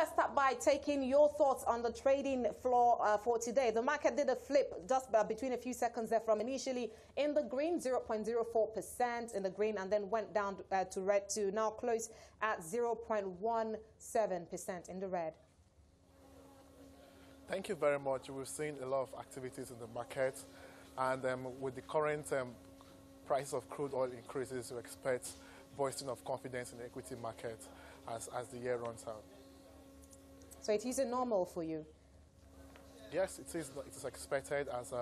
let's start by taking your thoughts on the trading floor for today. The market did a flip just between a few seconds there from initially in the green, 0.04% in the green, and then went down to red to now close at 0.17% in the red. Thank you very much. We've seen a lot of activities in the market, and with the current price of crude oil increases, we expect boosting of confidence in the equity market as the year runs out. So it is a normal for you? Yes, it is expected as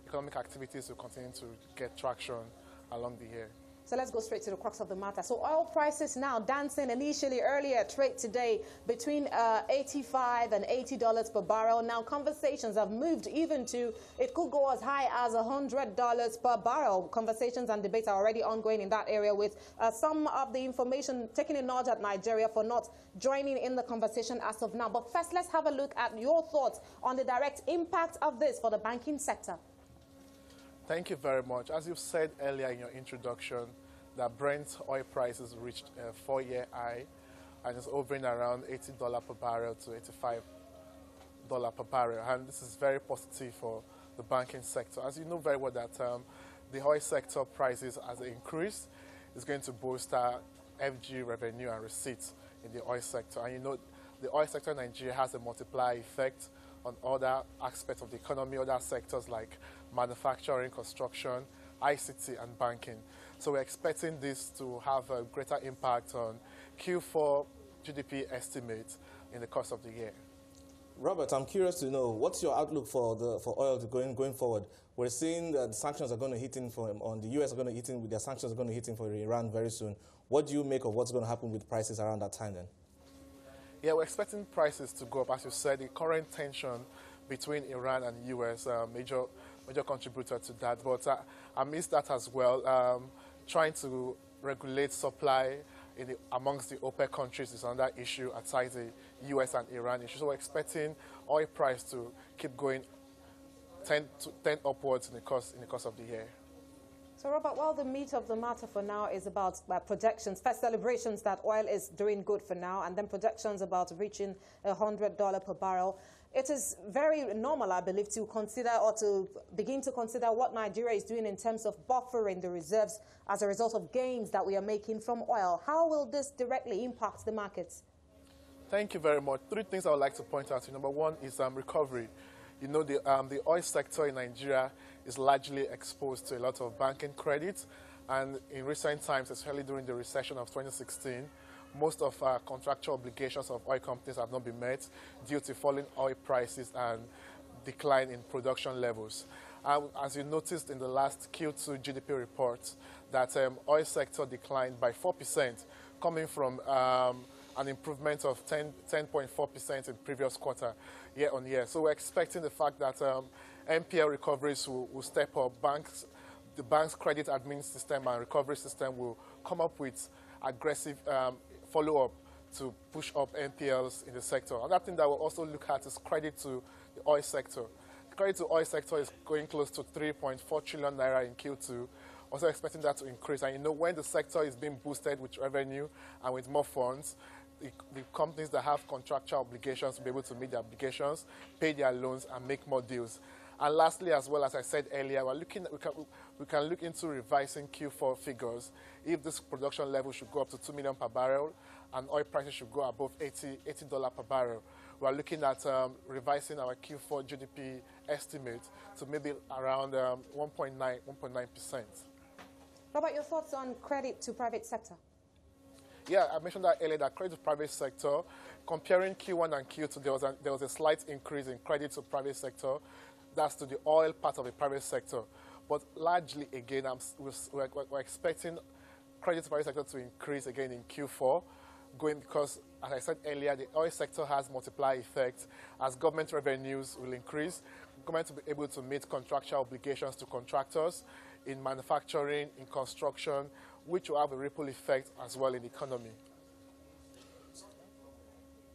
economic activities will continue to get traction along the year. So let's go straight to the crux of the matter. So oil prices now dancing initially earlier trade today between $85 and $80 per barrel. Now conversations have moved even to, it could go as high as $100 per barrel. Conversations and debates are already ongoing in that area, with some of the information taking a nod at Nigeria for not joining in the conversation as of now. But first, let's have a look at your thoughts on the direct impact of this for the banking sector. Thank you very much. As you said earlier in your introduction, that Brent oil prices reached a 4-year high and is hovering around $80 per barrel to $85 per barrel. And this is very positive for the banking sector. As you know very well that the oil sector prices, as they increase, is going to boost our FG revenue and receipts in the oil sector. And you know, the oil sector in Nigeria has a multiplier effect on other aspects of the economy, other sectors like manufacturing, construction, ICT, and banking. So we're expecting this to have a greater impact on Q4 GDP estimates in the course of the year. Robert, I'm curious to know, what's your outlook for oil going forward? We're seeing that the sanctions are going to hit in on the U.S. are going to hit in with their sanctions are going to hit in for Iran very soon. What do you make of what's going to happen with prices around that time then? Yeah, we're expecting prices to go up. As you said, the current tension between Iran and the U.S. Major contributor to that. But amidst that as well, trying to regulate supply amongst the OPEC countries is another issue aside the U.S. and Iran issue. So we're expecting oil price to keep going 10 upwards in the course of the year. So, Robert, well, the meat of the matter for now is about projections. First, celebrations that oil is doing good for now, and then projections about reaching $100 per barrel. It is very normal, I believe, to consider or to begin to consider what Nigeria is doing in terms of buffering the reserves as a result of gains that we are making from oil. How will this directly impact the markets? Thank you very much. 3 things I would like to point out. Number 1 is recovery. You know, the oil sector in Nigeria is largely exposed to a lot of banking credit, and in recent times, especially during the recession of 2016, most of our contractual obligations of oil companies have not been met due to falling oil prices and decline in production levels. As you noticed in the last Q2 GDP report, that oil sector declined by 4%, coming from an improvement of 10.4% in previous quarter, year on year. So we're expecting the fact that NPL recoveries will step up. The bank's credit admin system and recovery system will come up with aggressive follow-up to push up NPLs in the sector. Another thing that we'll also look at is credit to the oil sector. The credit to oil sector is going close to 3.4 trillion naira in Q2. Also expecting that to increase. And you know, when the sector is being boosted with revenue and with more funds, the companies that have contractual obligations will be able to meet their obligations, pay their loans, and make more deals. And lastly, as well, as I said earlier, we can look into revising Q4 figures. If this production level should go up to 2 million per barrel and oil prices should go above $80 per barrel, we are looking at revising our Q4 GDP estimate to maybe around 1.9%. Robert, your thoughts on credit to private sector? Yeah, I mentioned that earlier, that credit to private sector, comparing Q1 and Q2, there was a slight increase in credit to private sector. That's to the oil part of the private sector. But largely, again, we're expecting credit to private sector to increase again in Q4, because, as I said earlier, the oil sector has multiplier effects. As government revenues will increase, government will be able to meet contractual obligations to contractors in manufacturing, in construction, which will have a ripple effect as well in the economy.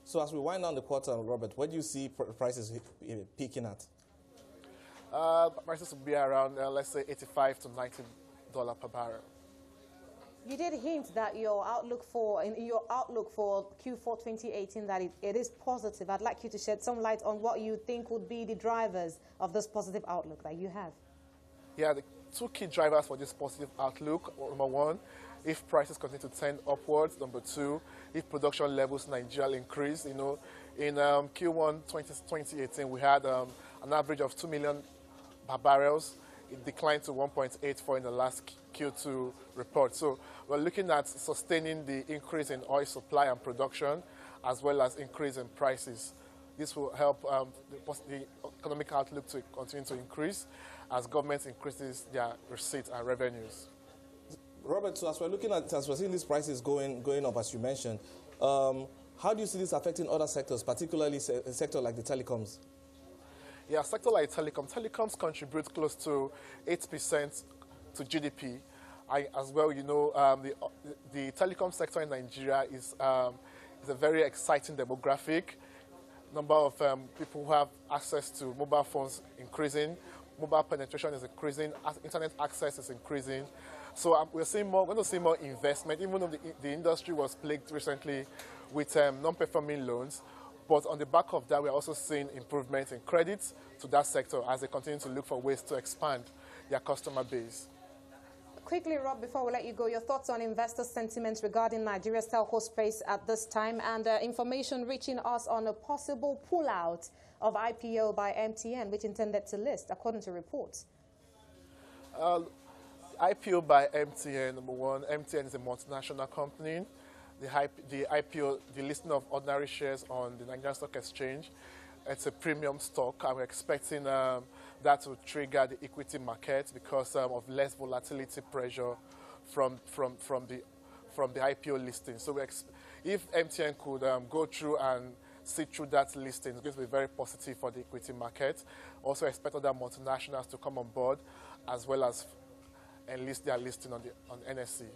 So as we wind down the quarter, Robert, where do you see prices peaking at? Prices will be around, let's say, $85 to $90 per barrel. You did hint that your outlook for Q4 2018 that it is positive. I'd like you to shed some light on what you think would be the drivers of this positive outlook that you have. Yeah, the two key drivers for this positive outlook. Number one, if prices continue to trend upwards. Number two, if production levels in Nigeria increase. You know, in Q1 2018, we had an average of 2 million barrels. It declined to 1.84 in the last Q2 report. So we're looking at sustaining the increase in oil supply and production, as well as increase in prices. This will help the economic outlook to continue to increase as government increases their receipts and revenues. Robert, so as we're seeing these prices going up, as you mentioned, how do you see this affecting other sectors, particularly a sector like the telecoms? Yeah, a sector like telecoms contribute close to 8% to GDP. As well, you know, the telecom sector in Nigeria is a very exciting demographic. Number of people who have access to mobile phones increasing, mobile penetration is increasing, internet access is increasing. So we're going to see more investment, even though the industry was plagued recently with non-performing loans. But on the back of that, we're also seeing improvement in credits to that sector as they continue to look for ways to expand their customer base. Quickly, Rob, before we let you go, your thoughts on investor sentiments regarding Nigeria's telco space at this time, and information reaching us on a possible pullout of IPO by MTN, which intended to list, according to reports. IPO by MTN, number one, MTN is a multinational company. The IPO, the listing of ordinary shares on the Nigerian Stock Exchange, it's a premium stock, and we're expecting that to trigger the equity market because of less volatility pressure from the IPO listing. So if MTN could go through and see through that listing, it's going to be very positive for the equity market. Also expect other multinationals to come on board as well as enlist their listing on NSE.